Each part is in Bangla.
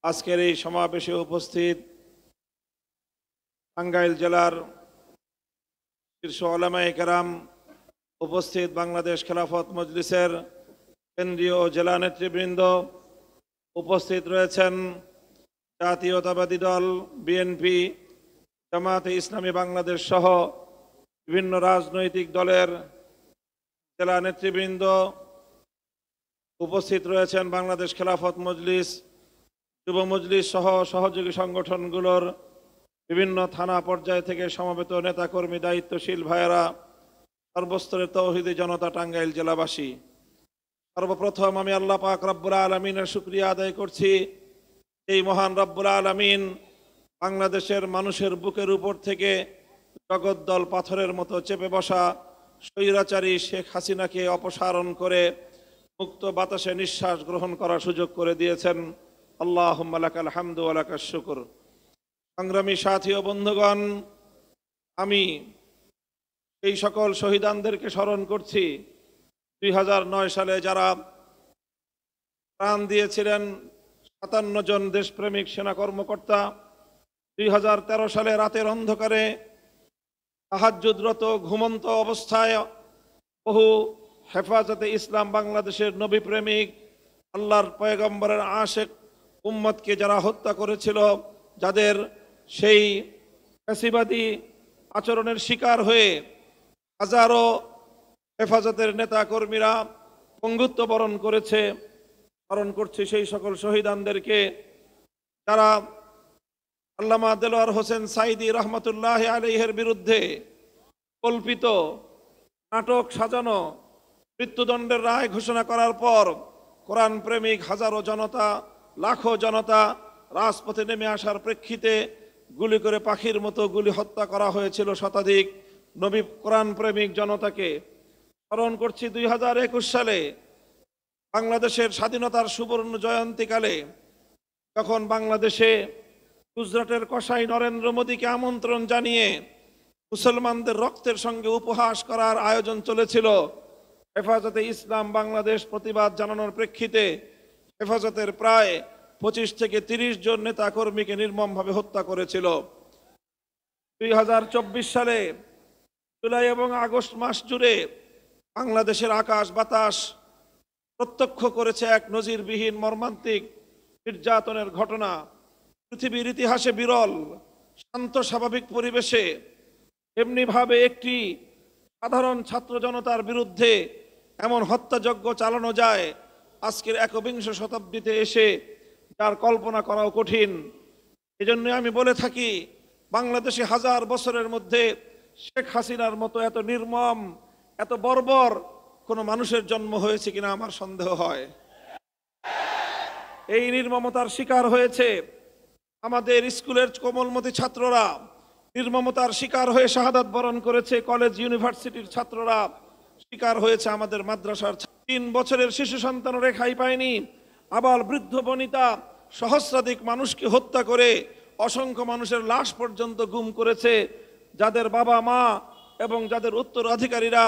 আজকের এই সমাবেশে উপস্থিত টাঙ্গাইল জেলার শীর্ষ উলামায়ে কেরাম, উপস্থিত বাংলাদেশ খেলাফত মজলিসের কেন্দ্রীয় ও জেলা নেতৃবৃন্দ, উপস্থিত রয়েছেন জাতীয়তাবাদী দল বিএনপি, জামায়াতে ইসলামী বাংলাদেশ সহ বিভিন্ন রাজনৈতিক দলের জেলা নেতৃবৃন্দ, উপস্থিত রয়েছেন বাংলাদেশ খেলাফত মজলিস, যুব মজলিস সহ সহযোগী সংগঠনগুলোর বিভিন্ন থানা পর্যায় থেকে সমবেত নেতাকর্মী, দায়িত্বশীল ভাইয়েরা, সর্বস্তরের তৌহিদি জনতা, টাঙ্গাইল জেলাবাসী। সর্বপ্রথম আমি আল্লাহ পাক রব্বুল আলামিনের শুকরিয়া আদায় করছি। এই মহান রব্বুল আলামিন বাংলাদেশের মানুষের বুকের উপর থেকে জগদ্দল পাথরের মতো চেপে বসা স্বৈরাচারী শেখ হাসিনাকে অপসারণ করে মুক্ত বাতাসে নিঃশ্বাস গ্রহণ করার সুযোগ করে দিয়েছেন। আল্লাহুম্মা লাকাল হামদু ওয়া লাকাশ শুকর। সংগ্রামী সাথী ও বন্ধুগণ, আমি এই সকল শহীদানদেরকে স্মরণ করছি 2009 সালে যারা প্রাণ দিয়েছিলেন, 57 জন দেশপ্রেমিক সেনা কর্মকর্তা। 2013 সালে রাতের অন্ধকারে তাহাজ্জুদরত ঘুমন্ত অবস্থায় বহু হেফাজতে ইসলাম বাংলাদেশের নবী প্রেমিক, আল্লাহর পয়গম্বরের আশেক উম্মতকে যারা হত্যা করেছিল, যাদের সেই ফ্যাসিবাদী আচরণের শিকার হয়ে হাজারো হেফাজতের নেতা কর্মীরা পঙ্গুত্ব বরণ করেছে, স্মরণ করছি সেই সকল শহীদানদেরকে যারা আল্লামা দেলোয়ার হোসেন সাইদি রহমতুল্লাহ আলাইহির বিরুদ্ধে কল্পিত নাটক সাজানো মৃত্যুদণ্ডের রায় ঘোষণা করার পর কোরআন প্রেমিক হাজারো জনতা, লাখো জনতা রাজপথে নেমে আসার প্রেক্ষিতে গুলি করে পাখির মতো গুলি হত্যা করা হয়েছিল শতাধিক নবী কোরআন প্রেমিক জনতাকে। স্মরণ করছি 2021 সালে বাংলাদেশের স্বাধীনতার সুবর্ণ জয়ন্তীকালে যখন বাংলাদেশে গুজরাটের কসাই নরেন্দ্র মোদীকে আমন্ত্রণ জানিয়ে মুসলমানদের রক্তের সঙ্গে উপহাস করার আয়োজন চলেছিল, হেফাজতে ইসলাম বাংলাদেশ প্রতিবাদ জানানোর প্রেক্ষিতে হেফাজতের প্রায় 25 থেকে 30 জন নেতা কর্মীকে নির্মমভাবে হত্যা করেছিল। 2024 সালে জুলাই এবং আগস্ট মাস জুড়ে বাংলাদেশের আকাশ বাতাস প্রত্যক্ষ করেছে এক নজিরবিহীন মর্মান্তিক নির্যাতনের ঘটনা। পৃথিবীর ইতিহাসে বিরল শান্ত স্বাভাবিক পরিবেশে এমনিভাবে একটি সাধারণ ছাত্র জনতার বিরুদ্ধে এমন হত্যাযজ্ঞ চালানো যায় আজকের 21 শতাব্দীতে এসে, যার কল্পনা করাও কঠিন। এজন্য আমি বলে থাকি, বাংলাদেশে হাজার বছরের মধ্যে শেখ হাসিনার মতো এত নির্মম, এত বর্বর কোনো মানুষের জন্ম হয়েছে কিনা আমার সন্দেহ হয়। এই নির্মমতার শিকার হয়েছে আমাদের স্কুলের কোমলমতি ছাত্ররা, নির্মমতার শিকার হয়ে শাহাদাত বরণ করেছে কলেজ ইউনিভার্সিটির ছাত্ররা, শিকার হয়েছে আমাদের মাদ্রাসার 3 বছরের শিশু সন্তান রেখাই পায়নি। আবার বৃদ্ধ বনিতা সহস্রাধিক মানুষকে হত্যা করে অসংখ্য মানুষের লাশ পর্যন্ত গুম করেছে, যাদের বাবা মা এবং যাদের উত্তরাধিকারীরা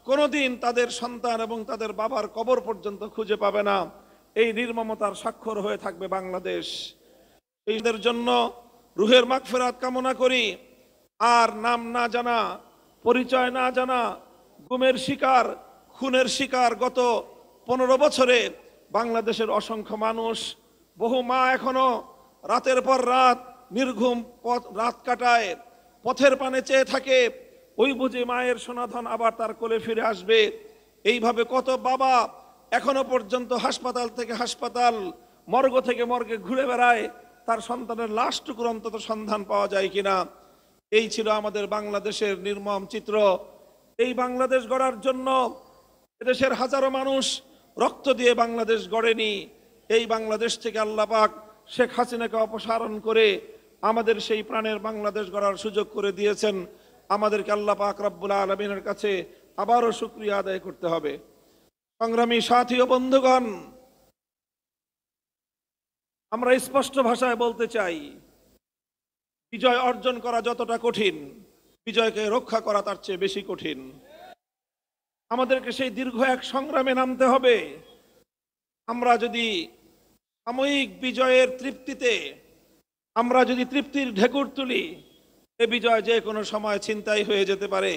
কোনোদিন তাদের সন্তান এবং তাদের বাবার কবর পর্যন্ত খুঁজে পাবে না। এই নির্মমতার স্বাক্ষর হয়ে থাকবে বাংলাদেশ। এইদের জন্য রুহের মাগফিরাত কামনা করি। আর নাম না জানা, পরিচয় না জানা, গুমের শিকার, খুনের শিকার গত 15 বছরে বাংলাদেশের অসংখ্য মানুষ, বহু মা এখনো রাতের পর রাত নির্ঘুম রাত কাটায়, পথের পানে চেয়ে থাকে, ওই বুঝি মায়ের সোনাধন আবার তার কোলে ফিরে আসবে। এইভাবে কত বাবা এখনো পর্যন্ত হাসপাতাল থেকে হাসপাতাল, মর্গ থেকে মর্গে ঘুরে বেড়ায়, তার সন্তানের লাশটুকুর অন্তত সন্ধান পাওয়া যায় কিনা। এই ছিল আমাদের বাংলাদেশের নির্মম চিত্র। এই বাংলাদেশ গড়ার জন্য এদেশের হাজারো মানুষ রক্ত দিয়ে বাংলাদেশ গড়েনি। এই বাংলাদেশ থেকে আল্লাহ পাক শেখ হাসিনাকে অপসারণ করে আমাদের সেই প্রাণের বাংলাদেশ গড়ার সুযোগ করে দিয়েছেন। আমাদেরকে আল্লাহ পাক রব্বুল আলামিনের কাছে আবারও শুকরিয়া আদায় করতে হবে। সংগ্রামী সাথী ও বন্ধুগণ, আমরা স্পষ্ট ভাষায় বলতে চাই, বিজয় অর্জন করা যতটা কঠিন, বিজয়কে রক্ষা করা তার চেয়ে বেশি কঠিন। আমাদেরকে সেই দীর্ঘ এক সংগ্রামে নামতে হবে। আমরা যদি সাময়িক বিজয়ের তৃপ্তিতে আমরা যদি তৃপ্তির ঢেকুর তুলি, এ বিজয় যে কোনো সময় ছিনতাই হয়ে যেতে পারে,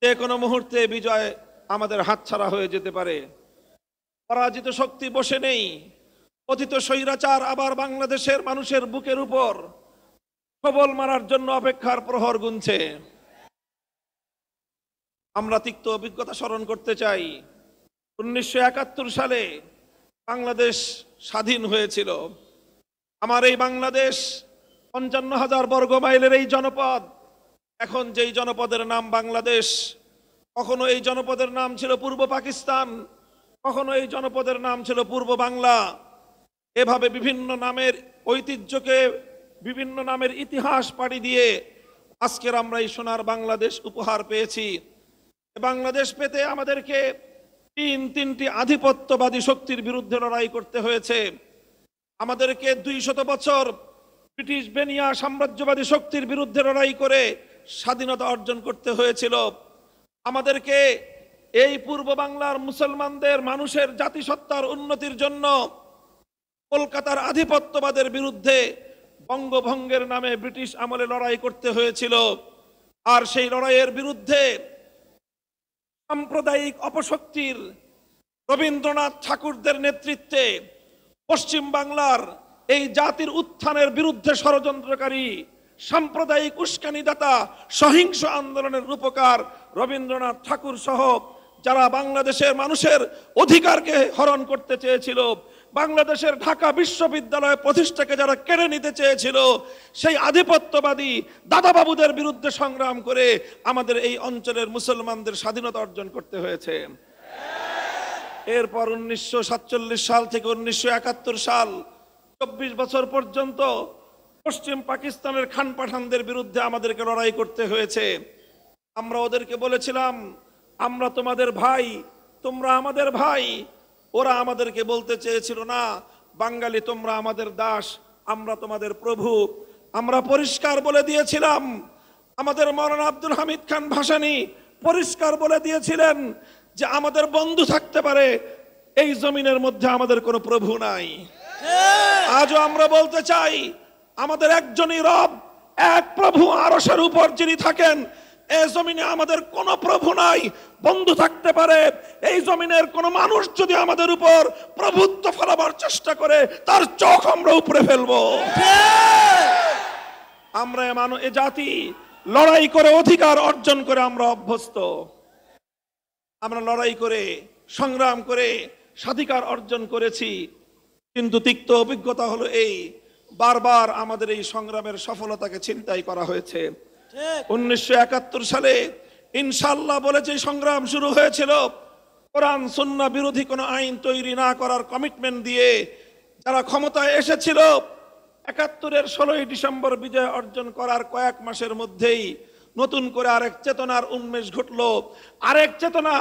যে কোনো মুহূর্তে বিজয় আমাদের হাতছাড়া হয়ে যেতে পারে। পরাজিত শক্তি বসে নেই। পতিত স্বৈরাচার আবার বাংলাদেশের মানুষের বুকের উপর সবল মারার জন্য অপেক্ষার প্রহর গুনছে। আমরা তিক্ত অভিজ্ঞতা স্মরণ করতে চাই। 1971 সালে বাংলাদেশ স্বাধীন হয়েছিল। আমার এই বাংলাদেশ 55,000 বর্গ মাইলের এই জনপদ, এখন যেই জনপদের নাম বাংলাদেশ, কখনো এই জনপদের নাম ছিল পূর্ব পাকিস্তান, কখনো এই জনপদের নাম ছিল পূর্ব বাংলা। এভাবে বিভিন্ন নামের ঐতিহ্যকে, বিভিন্ন নামের ইতিহাস পাড়ি দিয়ে আজকের আমরা এই সোনার বাংলাদেশ উপহার পেয়েছি। বাংলাদেশ পেতে আমাদেরকে তিনটি আধিপত্যবাদী শক্তির বিরুদ্ধে লড়াই করতে হয়েছে। আমাদেরকে 200 বছর ব্রিটিশ বেনিয়া সাম্রাজ্যবাদী শক্তির বিরুদ্ধে লড়াই করে স্বাধীনতা অর্জন করতে হয়েছিল। আমাদেরকে এই পূর্ব বাংলার মুসলমানদের মানুষের জাতিসত্তার উন্নতির জন্য কলকাতার আধিপত্যবাদের বিরুদ্ধে বঙ্গভঙ্গের নামে ব্রিটিশ আমলে লড়াই করতে হয়েছিল। আর সেই লড়াইয়ের বিরুদ্ধে সাম্প্রদায়িক অপশক্তির রবীন্দ্রনাথ ঠাকুরদের নেতৃত্বে পশ্চিম বাংলার এই জাতির উত্থানের বিরুদ্ধে ষড়যন্ত্রকারী সাম্প্রদায়িক উস্কানিদাতা সহিংস আন্দোলনের রূপকার রবীন্দ্রনাথ ঠাকুর সহ যারা বাংলাদেশের মানুষের অধিকারকে হরণ করতে চেয়েছিল, বাংলাদেশের ঢাকা বিশ্ববিদ্যালয় প্রতিষ্ঠাকে যারা কেড়ে নিতে চেয়েছিল, সেই আধিপত্যবাদী দাদাবাবুদের বিরুদ্ধে সংগ্রাম করে আমাদের এই অঞ্চলের মুসলমানদের স্বাধীনতা অর্জন করতে হয়েছে। এরপর 1947 সাল থেকে 1971 সাল 24 বছর পর্যন্ত পশ্চিম পাকিস্তানের খান পাঠানদের বিরুদ্ধে আমাদেরকে লড়াই করতে হয়েছে। আমরা ওদেরকে বলেছিলাম, আমরা তোমাদের ভাই, তোমরা আমাদের ভাই। ওরা আমাদেরকে বলতে চেয়েছিল, না বাঙালি তোমরা আমাদের দাস, আমরা তোমাদের প্রভু। আমরা পরিষ্কার বলে দিয়েছিলাম, আমাদের মাওলানা আব্দুল হামিদ খান ভাসানী পরিষ্কার বলে দিয়েছিলেন যে আমাদের বন্ধু থাকতে পারে, এই জমিনের মধ্যে আমাদের কোনো প্রভু নাই। আজও আমরা বলতে চাই, আমাদের একজনই রব, এক প্রভু আরশের উপর যিনি থাকেন। এই জমিনে আমাদের কোনো প্রভু নাই, বন্ধু থাকতে পারে। এই জমিনের কোন মানুষ যদি আমাদের উপর প্রভুত্ব ফলাবার চেষ্টা করে, তার চোখ আমরা উপরে ফেলবো। আমরা এ জাতি লড়াই করে অধিকার অর্জন করে আমরা অভ্যস্ত। আমরা লড়াই করে সংগ্রাম করে স্বাধিকার অর্জন করেছি। কিন্তু তিক্ত অভিজ্ঞতা হলো এই, বারবার আমাদের এই সংগ্রামের সফলতাকে ছিনতাই করা হয়েছে। 1971 সালে ইনশাআল্লাহ বলে যে সংগ্রাম শুরু হয়েছিল, কোরআন সুন্নাহ বিরোধী কোনো আইন তৈরি না করার কমিটমেন্ট দিয়ে যারা ক্ষমতায় এসেছিল, 71-এর 16ই ডিসেম্বর বিজয় অর্জন করার কয়েক মাসের মধ্যেই নতুন করে আরেক চেতনার উন্মেষ ঘটলো। আরেক চেতনা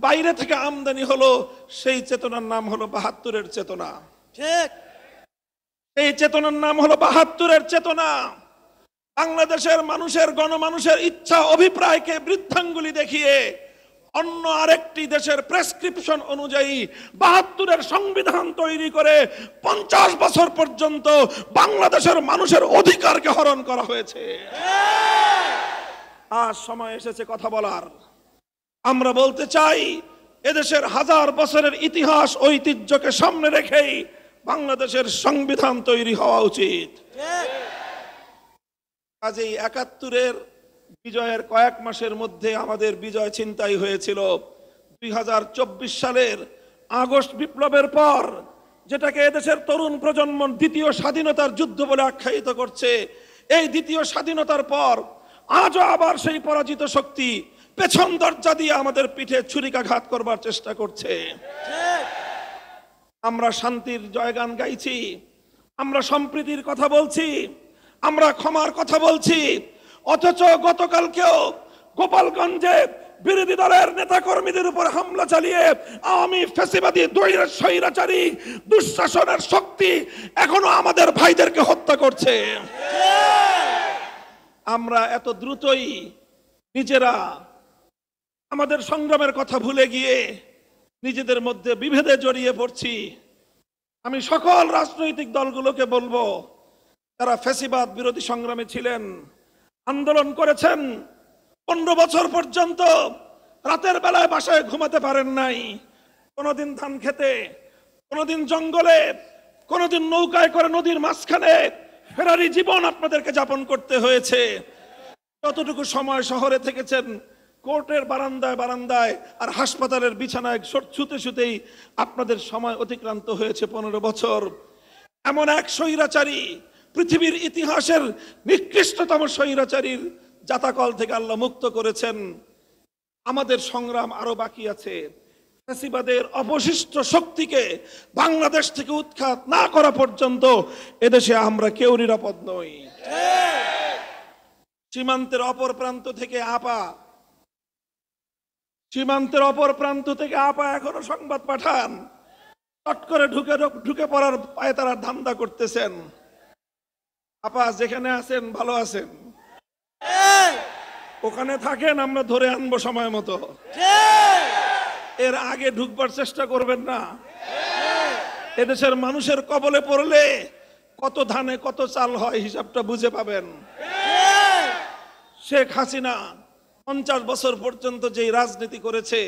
বাইরে থেকে আমদানি হলো। সেই চেতনার নাম হলো 72-এর চেতনা। ঠিক, এই চেতনার নাম হলো 72-এর চেতনা। বাংলাদেশের মানুষের, গণমানুষের ইচ্ছা অভিপ্রায়কে বৃদ্ধাঙ্গুলি দেখিয়ে অন্য আরেকটি দেশের প্রেসক্রিপশন অনুযায়ী 72-এর সংবিধান তৈরি করে 50 বছর পর্যন্ত বাংলাদেশের মানুষের অধিকারকে হরণ করা হয়েছে। আজ সময় এসেছে কথা বলার। আমরা বলতে চাই, এদেশের হাজার বছরের ইতিহাস ঐতিহ্যকে সামনে রেখেই বাংলাদেশের সংবিধান তৈরি হওয়া উচিত। কাজেই 71-এর বিজয়ের কয়েক মাসের মধ্যে আমাদের বিজয় ছিনতাই হয়েছিল। 2024 সালের আগস্ট বিপ্লবের পর, যেটাকে এদেশের তরুণ প্রজন্ম দ্বিতীয় স্বাধীনতার যুদ্ধ বলে আখ্যায়িত করছে, এই দ্বিতীয় স্বাধীনতার পর আজও আবার সেই পরাজিত শক্তি পেছন দরজা দিয়ে আমাদের পিঠে ছুরিকাঘাত করবার চেষ্টা করছে। আমরা শান্তির জয়গান গাইছি, আমরা সম্প্রীতির কথা বলছি, আমরা ক্ষমার কথা বলছি, অথচ গতকালকেও গোপালগঞ্জে বিরোধী দলের নেতা কর্মীদের উপর হামলা চালিয়ে আওয়ামী ফ্যাসিবাদী স্বৈরাচারী দুঃশাসনের শক্তি এখনো আমাদের ভাইদেরকে হত্যা করছে। আমরা এত দ্রুতই নিজেরা আমাদের সংগ্রামের কথা ভুলে গিয়ে নিজেদের মধ্যে বিভেদে জড়িয়ে পড়ছি। আমি সকল রাজনৈতিক দলগুলোকে বলবো, যারা ফ্যাসিবাদ বিরোধী সংগ্রামে ছিলেন, আন্দোলন করেছেন, 15 বছর পর্যন্ত রাতের বেলায় বাসায় ঘুমাতে পারেন নাই, কোনোদিন ধান খেতে, কোনোদিন জঙ্গলে, কোনোদিন নৌকায় করে নদীর মাঝখানে ফেরারি জীবন আপনাদেরকে যাপন করতে হয়েছে। যতটুকু সময় শহরে থেকেছেন, কোর্টের বারান্দায় বারান্দায় আর হাসপাতালের বিছানায় শুতে শুতেই আপনাদের সময় অতিক্রান্ত হয়েছে 15 বছর। এমন এক স্বৈরাচারী, পৃথিবীর ইতিহাসের নিকৃষ্টতম স্বৈরাচারীর জাতাকল থেকে আল্লাহ মুক্ত করেছেন। আমাদের সংগ্রাম আরো বাকি আছে। ফ্যাসিবাদের অবশিষ্ট শক্তিকে বাংলাদেশ থেকে উৎখাত না করা পর্যন্ত এদেশে আমরা কেউ নিরাপদ নই। সীমান্তের অপর প্রান্ত থেকে আপা এখনো সংবাদ পাঠান, চট করে ঢুকে পড়ার পায়ে তারা ধান্দা করতেছেন। আপা যেখানে আছেন ভালো আছেন, ওখানে থাকেন, আমরা ধরে আনবো সময় মতো। এর আগে ঢুকবার চেষ্টা করবেন না। এদেশের মানুষের কবলে পড়লে কত ধানে কত চাল হয় হিসাবটা বুঝে পাবেন। শেখ হাসিনা 50 বছর পর্যন্ত যেই রাজনীতি করেছে,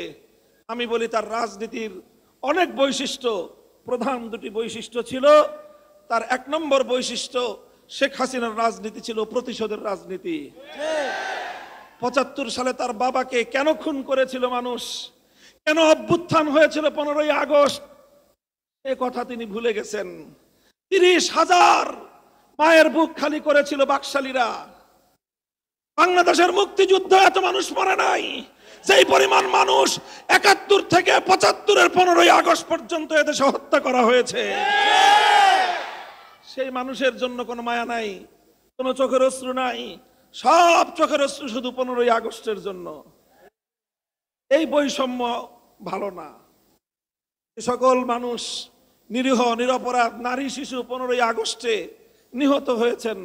আমি বলি তার রাজনীতির অনেক বৈশিষ্ট্য, প্রধান দুটি বৈশিষ্ট্য ছিল। তার 1 নম্বর বৈশিষ্ট্য, শেখ হাসিনার রাজনীতি ছিল প্রতিশোধের রাজনীতি। 75 সালে তার বাবাকে কেন খুন করেছিল মানুষ, কেন অভ্যুত্থান হয়েছিল 15ই আগস্ট, এ কথা তিনি ভুলে গেছেন। 30,000 মায়ের বুক খালি করেছিল বাকশালীরা। বাংলাদেশের মুক্তিযুদ্ধ এত মানুষ মরে নাই যেই পরিমাণ মানুষ 71 থেকে 75-এর 15ই আগস্ট পর্যন্ত এদেশে হত্যা করা হয়েছে। সেই মানুষের জন্য কোনো মায়া নাই, কোনো চোখের অশ্রু নাই, সব চোখের অশ্রু শুধু 15ই আগস্টের জন্য। এই বৈষম্য ভালো না। সকল মানুষ, নিরীহ নিরপরাধ নারী শিশু 15ই আগস্টে নিহত হয়েছেন,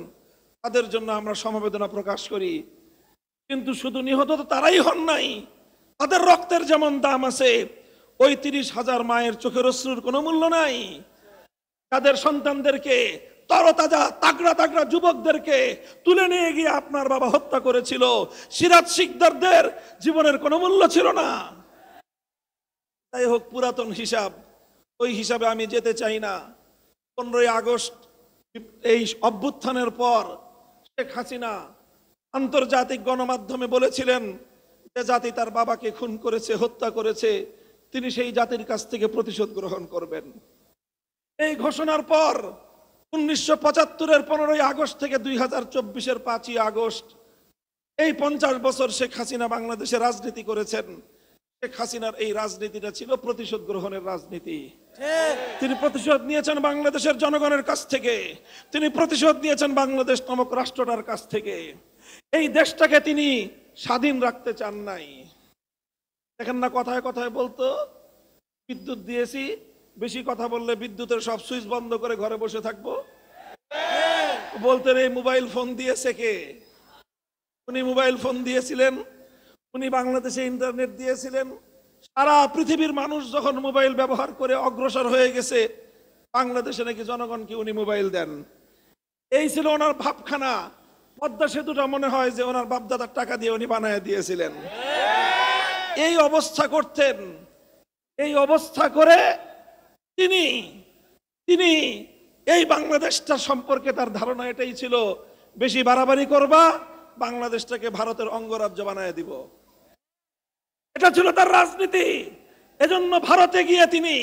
তাদের জন্য আমরা সমবেদনা প্রকাশ করি। কিন্তু শুধু নিহত তো তারাই হন নাই, তাদের রক্তের যেমন দাম আছে, ওই 30,000 মায়ের চোখের অশ্রুর কোনো মূল্য নাই। তাদের সন্তানদেরকে, তরতাজা তাগড়া তাগড়া যুবকদেরকে তুলে নিয়ে গিয়ে আপনার বাবা হত্যা করেছিল, সিরাজ শিকদারদের জীবনের কোনো মূল্য ছিল না। যাই হোক, পুরাতন হিসাব, ওই হিসাবে আমি যেতে চাই না। 15ই আগস্ট এই অভ্যুত্থানের পর শেখ হাসিনা আন্তর্জাতিক গণমাধ্যমে বলেছিলেন যে জাতি তার বাবাকে খুন করেছে, হত্যা করেছে, তিনি সেই জাতির কাছ থেকে প্রতিশোধ গ্রহণ করবেন। এই ঘোষণার পর 1975-এর 15ই আগস্ট থেকে 2024-এর 5ই আগস্ট, এই 50 বছর শেখ হাসিনা বাংলাদেশে রাজনীতি করেছেন। শেখ হাসিনার এই রাজনীতিটা ছিল প্রতিশোধ গ্রহণের রাজনীতি। তিনি প্রতিশোধ নিয়েছেন বাংলাদেশের জনগণের কাছ থেকে, তিনি প্রতিশোধ নিয়েছেন বাংলাদেশ নামক রাষ্ট্রটার কাছ থেকে। এই দেশটাকে তিনি স্বাধীন রাখতে চান নাই। দেখেন না, কথায় কথায় বলতো বিদ্যুৎ দিয়েছি, বেশি কথা বললে বিদ্যুতের সব সুইচ বন্ধ করে ঘরে বসে থাকবো। বলতেন এই মোবাইল ফোন দিয়েছে কে? উনি মোবাইল ফোন দিয়েছিলেন, উনি বাংলাদেশে ইন্টারনেট দিয়েছিলেন। সারা পৃথিবীর মানুষ যখন মোবাইল ব্যবহার করে অগ্রসর হয়ে গেছে, বাংলাদেশে নাকি জনগণকে উনি মোবাইল দেন। এই ছিল ওনার ভাবখানা। পদ্মা সেতুটা মনে হয় যে ওনার বাপদাদার টাকা দিয়ে উনি বানায় দিয়েছিলেন। এই অবস্থা করতেন। এই অবস্থা করে তিনি এই বাংলাদেশটা সম্পর্কে তার ধারণা এটাই ছিল, বেশি বাড়াবাড়ি করবা, বাংলাদেশটাকে ভারতের অঙ্গরাজ্য বানায় দিব। এটা ছিল তার রাজনীতি। এজন্য ভারতে গিয়ে তিনি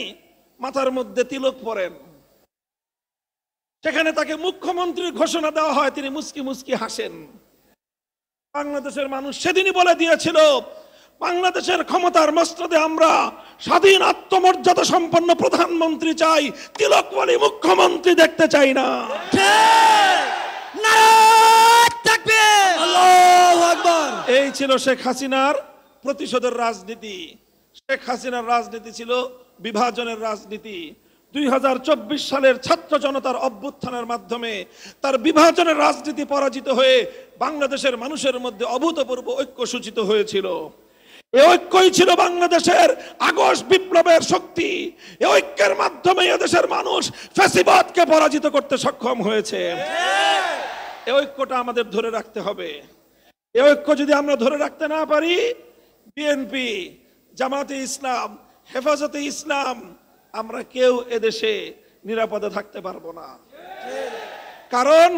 মাথার মধ্যে তিলক পরেন। সেখানে তাকে মুখ্যমন্ত্রীর ঘোষণা দেওয়া হয়, তিনি মুস্কি মুস্কি হাসেন। বাংলাদেশের মানুষ সেদিনই বলে দিয়েছিল, বাংলাদেশের ক্ষমতার মস্তদে আমরা স্বাধীন আত্মমর্যাদা সম্পন্ন প্রধানমন্ত্রী চাই, তিলকওয়ালী মুখ্যমন্ত্রী দেখতে চাই না। এই ছিল শেখ হাসিনার প্রতিশোধের রাজনীতি। শেখ হাসিনার রাজনীতি ছিল বিভাজনের রাজনীতি। 2024 সালের ছাত্র জনতার অভ্যুত্থানের মাধ্যমে তার বিভাজনের রাজনীতি পরাজিত হয়ে বাংলাদেশের মানুষের মধ্যে অভূতপূর্ব ঐক্য সূচিত হয়েছিল। এই ঐক্যই ছিল বাংলাদেশের আগস্ট বিপ্লবের শক্তি। এই ঐক্যের মাধ্যমে এদেশের মানুষ ফ্যাসিবাদকে পরাজিত করতে সক্ষম হয়েছে। এই ঐক্যটা আমাদের ধরে রাখতে হবে। এই ঐক্য যদি আমরা ধরে রাখতে না পারি, বিএনপি, জামাতে ইসলাম, হেফাজতে ইসলাম, আমরা কেউ এদেশে নিরাপদে থাকতে পারবো না। কারণ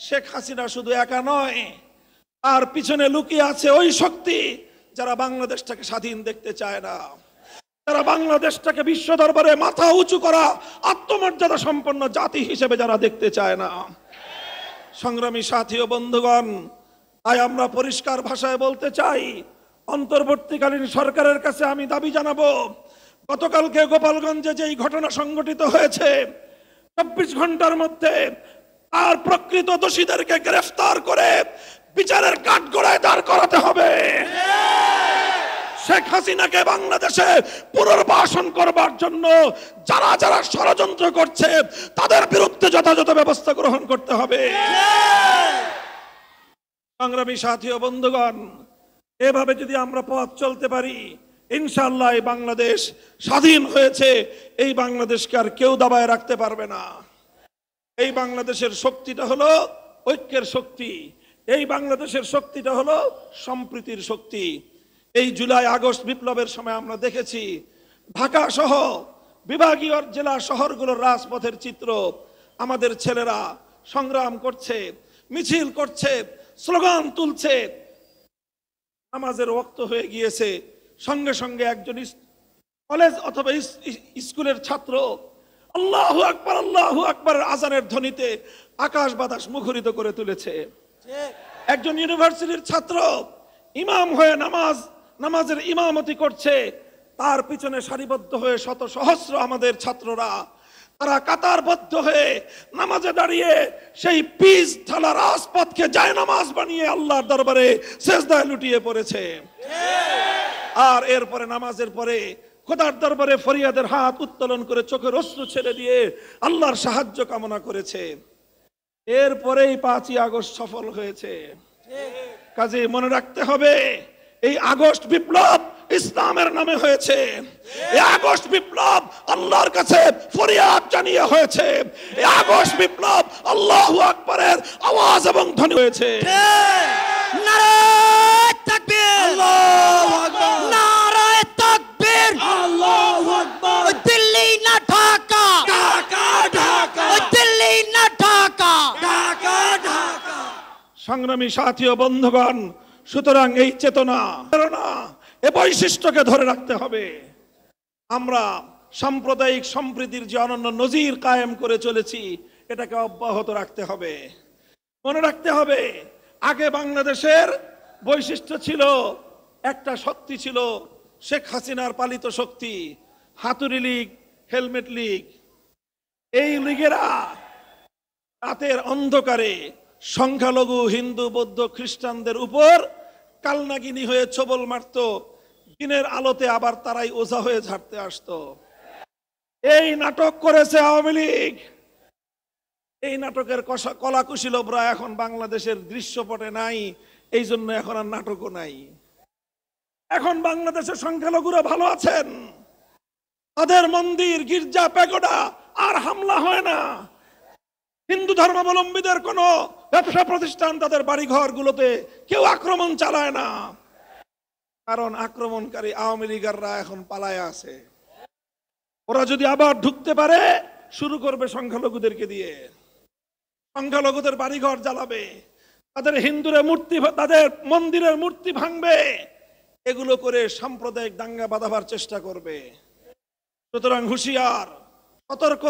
শেখ হাসিনা শুধু একা নয়, আর পিছনে লুকিয়ে আছে ওই শক্তি যারা বাংলাদেশটাকে স্বাধীন দেখতে চায় না, যারা বাংলাদেশটাকে বিশ্ব দরবারে মাথা উঁচু করা আত্মমর্যাদা সম্পন্ন জাতি হিসেবে যারা দেখতে চায় না। সংগ্রামী সাথী ও বন্ধুগণ, তাই আমরা পরিষ্কার ভাষায় বলতে চাই, অন্তর্বর্তীকালীন সরকারের কাছে আমি দাবি জানাবো, গতকালকে গোপালগঞ্জে যেই ঘটনা সংঘটিত হয়েছে, 24 ঘন্টার মধ্যে আর প্রকৃত দোষীদেরকে গ্রেফতার করে বিচারের কাঠগড়ায় দাঁড় করাতে হবে। শেখ হাসিনাকে বাংলাদেশে পুনর্বাসন করবার জন্য যারা যারা ষড়যন্ত্র করছে তাদের বিরুদ্ধে যথাযথ ব্যবস্থা গ্রহণ করতে হবে। সংগ্রামী সাথী ও বন্ধুগণ, এভাবে যদি আমরা পথ চলতে পারি, ইনশাআল্লাহ এই বাংলাদেশ স্বাধীন হয়েছে, এই বাংলাদেশকে আর কেউ দাবায় রাখতে পারবে না। এই বাংলাদেশের শক্তিটা হলো ঐক্যের শক্তি, এই বাংলাদেশের শক্তিটা হলো সম্প্রীতির শক্তি। এই জুলাই আগস্ট বিপ্লবের সময় আমরা দেখেছি ঢাকা সহ বিভাগীয় জেলা শহরগুলোর রাজপথের চিত্র। আমাদের ছেলেরা সংগ্রাম করছে, মিছিল করছে, স্লোগান তুলছে। নামাজের ওয়াক্ত হয়ে গিয়েছে, সঙ্গে সঙ্গে একজন কলেজ অথবা স্কুলের ছাত্র আল্লাহু আকবার আল্লাহু আকবারের আজানের ধ্বনিতে আকাশ বাতাস মুখরিত করে তুলেছে। একজন ইউনিভার্সিটির ছাত্র ইমাম হয়ে নামাজের ইমামতি করছে, তার পিছনে সারিবদ্ধ হয়ে শত সহস্র আমাদের ছাত্ররা, তারা কাতারবদ্ধ হয়ে নামাজে দাঁড়িয়ে সেই পিচ ঢালা রাজপথকে জায়নামাজ বানিয়ে আল্লাহর দরবারে সেজদায় লুটিয়ে পড়েছে। আর এরপরে নামাজের পরে খোদার দরবারে ফরিয়াদের হাত উত্তোলন করে চোখের অশ্রু ছেড়ে দিয়ে আল্লাহর সাহায্য কামনা করেছে। এরপরেই 5ই আগস্ট সফল হয়েছে। কাজে মনে রাখতে হবে, এই আগস্ট বিপ্লব ইসলামের নামে হয়েছে। এই আগস্ট বিপ্লব আল্লাহর কাছে ফরিয়াদ জানিয়ে হয়েছে। এই আগস্ট বিপ্লব আল্লাহু আকবারের আওয়াজ এবং ধ্বনি হয়েছে। নারায়ে তাকবীর, আল্লাহু আকবার, নারায়ে তাকবীর, আল্লাহু আকবার। দিল্লি না ঢাকা, ঢাকা ঢাকা, দিল্লি না ঢাকা, ঢাকা ঢাকা। সংগ্রামী সাথী ও বন্ধুগণ, সুতরাং এই চেতনা, এই বৈশিষ্ট্যকে ধরে রাখতে হবে। আমরা সাম্প্রদায়িক সম্প্রীতির যে অনন্য নজির কায়েম করে চলেছি, এটাকে অব্যাহত রাখতে হবে। মনে রাখতে হবে, আগে বাংলাদেশের বৈশিষ্ট্য ছিল, একটা শক্তি ছিল শেখ হাসিনার পালিত শক্তি, হাতুড়ি লীগ, হেলমেট লীগ। এই লীগেরা রাতের অন্ধকারে সংখ্যালঘু হিন্দু বৌদ্ধ খ্রিস্টানদের উপর কালনাগিনী হয়ে ছবল মারত, দিনের আলোতে আবার তারাই ওঝা হয়ে ঝাড়তে আসতো। এই নাটক করেছে আওয়ামী লীগ। এই নাটকের কলাকুশীলবরা এখন বাংলাদেশের দৃশ্যপটে নাই, এই জন্য এখন আর নাটকও নাই। এখন বাংলাদেশের সংখ্যালঘুরা ভালো আছেন, তাদের মন্দির, গির্জা, প্যাগোডা আর হামলা হয় না। হিন্দু ধর্মাবলম্বীদের কোন ব্যবসা প্রতিষ্ঠান, তাদের বাড়িঘর গুলোতে কেউ আক্রমণ চালায় না, কারণ আক্রমণকারী আওয়ামী লীগাররা এখন পালায় আছে। ওরা যদি আবার ঢুকতে পারে, শুরু করবে সংখ্যালঘুদেরকে দিয়ে, সংখ্যালঘুদের বাড়িঘর জ্বালাবে, তাদের হিন্দুরে মূর্তি, তাদের মন্দিরের মূর্তি ভাঙবে, এগুলো করে সাম্প্রদায়িক দাঙ্গা বাঁধাবার চেষ্টা করবে। সুতরাং হুঁশিয়ার, সতর্ক,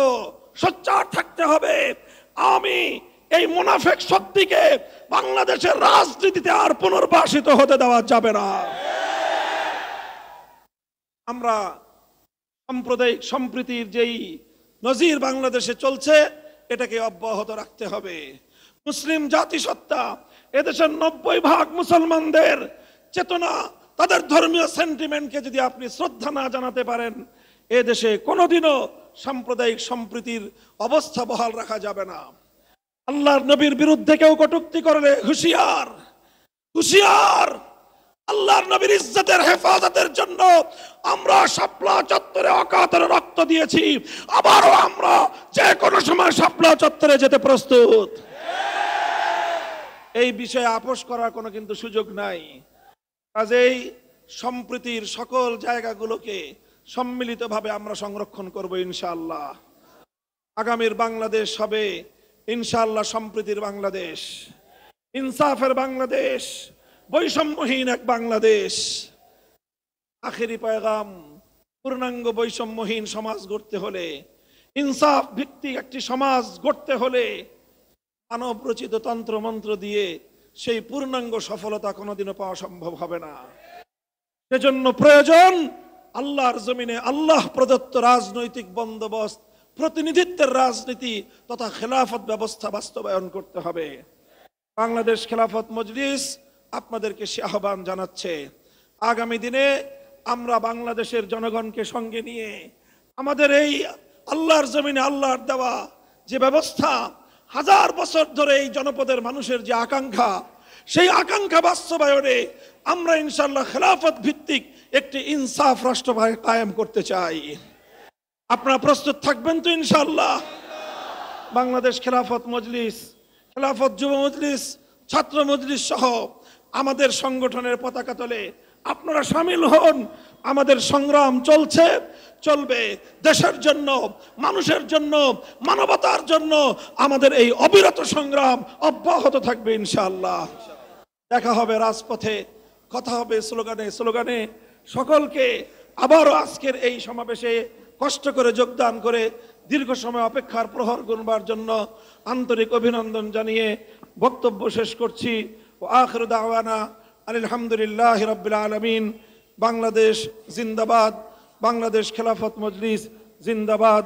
সোচ্চার থাকতে হবে। আমি এই মুনাফিক শক্তিকে বাংলাদেশের রাজনীতিতে আর পুনর্বাসিত হতে দেওয়া যাবে না। আমরা সাম্প্রদায়িক সম্প্রীতির যেই নজির বাংলাদেশে চলছে, এটাকে অব্যাহত রাখতে হবে। মুসলিম জাতিসত্তা, এদেশের 90% মুসলমানদের চেতনা, তাদের ধর্মীয় সেন্টিমেন্টকে যদি আপনি শ্রদ্ধা না জানাতে পারেন, এদেশে কোনোদিনও সাম্প্রদায়িক সম্প্রীতির অবস্থা বহাল রাখা যাবে না। আল্লাহর নবীর বিরুদ্ধে কেউ কটূক্তি করলে হুঁশিয়ার, হুঁশিয়ার। আল্লাহর নবীর ইজ্জতের হেফাজতের জন্য আমরা শাপলা চত্বরে অকাতরে রক্ত দিয়েছি, আবারও আমরা যে কোনো সময় শাপলা চত্বরে যেতে প্রস্তুত। এই বিষয়ে আপোষ করার কোনো কিন্তু সুযোগ নাই। কাজেই সম্প্রীতির সকল জায়গাগুলোকে সম্মিলিতভাবে আমরা সংরক্ষণ করব ইনশাআল্লাহ। আগামীর বাংলাদেশ হবে ইনশাআল্লাহ সম্প্রীতির বাংলাদেশ, ইনসাফের বাংলাদেশ, বৈষম্যহীন এক বাংলাদেশ। আখেরি পয়গাম, পূর্ণাঙ্গ বৈষম্যহীন সমাজ গড়তে হলে, ইনসাফ ভিত্তিক একটি সমাজ গড়তে হলে মানব রচিত তন্ত্র মন্ত্র দিয়ে সেই পূর্ণাঙ্গ সফলতা কোনোদিনও পাওয়া সম্ভব হবে না। সেজন্য প্রয়োজন আল্লাহর জমিনে আল্লাহ প্রদত্ত রাজনৈতিক বন্দোবস্ত, প্রতিনিধিত্বের রাজনীতি তথা খেলাফত ব্যবস্থা বাস্তবায়ন করতে হবে। বাংলাদেশ খেলাফত মজলিস আপনাদেরকে সে আহ্বান জানাচ্ছে, আগামী দিনে আমরা বাংলাদেশের জনগণকে সঙ্গে নিয়ে আমাদের এই আল্লাহর জমিনে আল্লাহর দেওয়া যে ব্যবস্থা, হাজার বছর ধরে এই জনপদের মানুষের যে আকাঙ্ক্ষা, সেই আকাঙ্ক্ষা বাস্তবায়নে আমরা ইনশাআল্লাহ খেলাফত ভিত্তিক একটি ইনসাফ রাষ্ট্র কায়েম করতে চাই। আপনারা প্রস্তুত থাকবেন তো ইনশাআল্লাহ? বাংলাদেশ খেলাফত মজলিস, খেলাফত যুব মজলিস, ছাত্র মজলিস সহ আমাদের সংগঠনের পতাকা তলে আপনারা সামিল হন। আমাদের সংগ্রাম চলছে, চলবে। দেশের জন্য, মানুষের জন্য, মানবতার জন্য আমাদের এই অবিরত সংগ্রাম অব্যাহত থাকবে ইনশাআল্লাহ। দেখা হবে রাজপথে, কথা হবে স্লোগানে স্লোগানে। সকলকে আবারও আজকের এই সমাবেশে কষ্ট করে যোগদান করে দীর্ঘ সময় অপেক্ষার প্রহর গুনবার জন্য আন্তরিক অভিনন্দন জানিয়ে বক্তব্য শেষ করছি। ও আখিরু দাওয়ানা আলহামদুলিল্লাহি রাব্বিল আলামিন। বাংলাদেশ জিন্দাবাদ, বাংলাদেশ খেলাফত মজলিস জিন্দাবাদ।